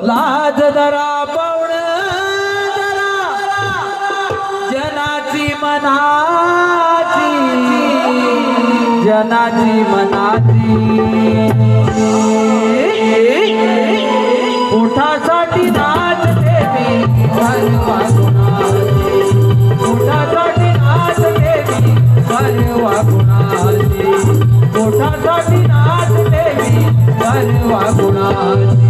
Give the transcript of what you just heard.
लाज जरा पावण जरा जनाची मनाची जनाची मनाची पोटासाठी नाच देवी भरवा गुणाची पोटासाठी नाच देवी भरवा गुणाची पोटासाठी नाच देवी भरवा गुणाची